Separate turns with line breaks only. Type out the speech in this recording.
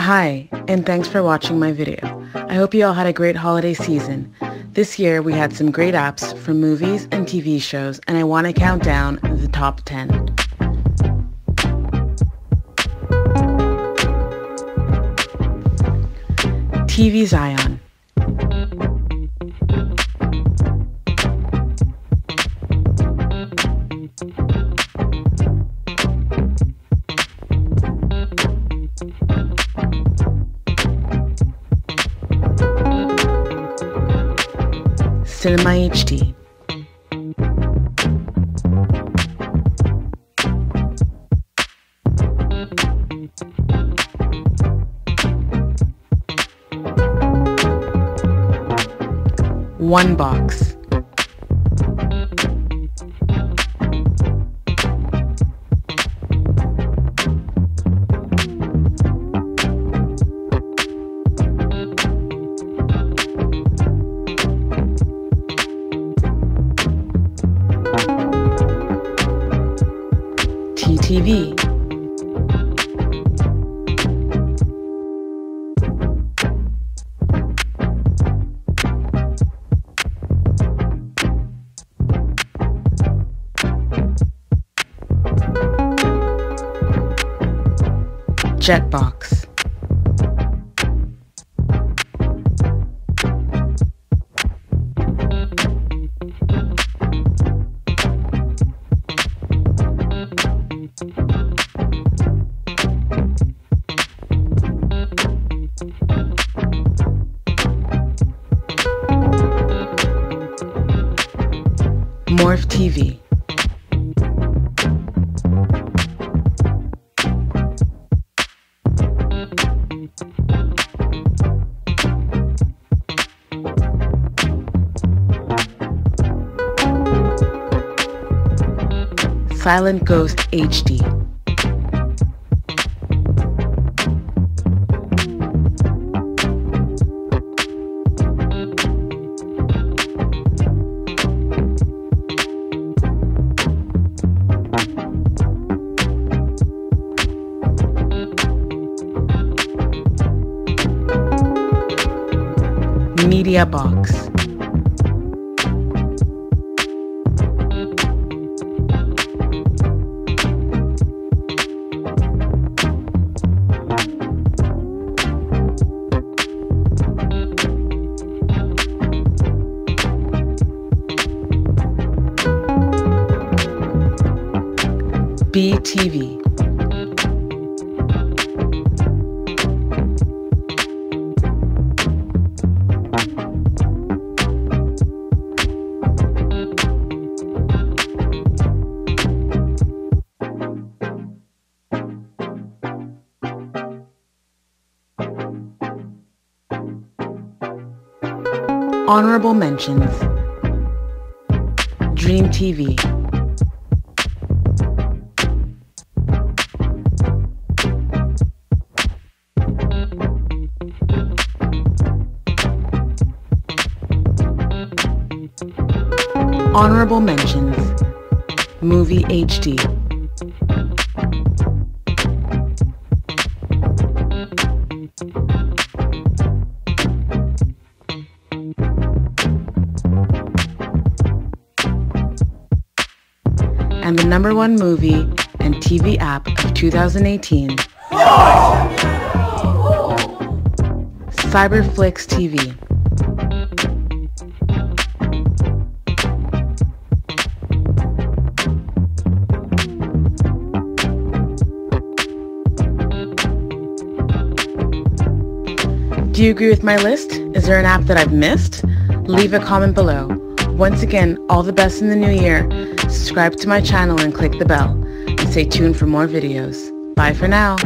Hi, and thanks for watching my video. I hope you all had a great holiday season. This year we had some great apps for movies and TV shows, and I want to count down the top 10. TV Zion. Cinema HD. One Box. TTV. Jetbox. Morph TV. Silent Ghost HD. Media Box. BTV. Honorable mentions: Dream TV, honorable mentions: Movie HD, and the #1 movie and TV app of 2018, Cyberflix TV. Do you agree with my list? Is there an app that I've missed? Leave a comment below. Once again, all the best in the new year. Subscribe to my channel and click the bell. And stay tuned for more videos. Bye for now.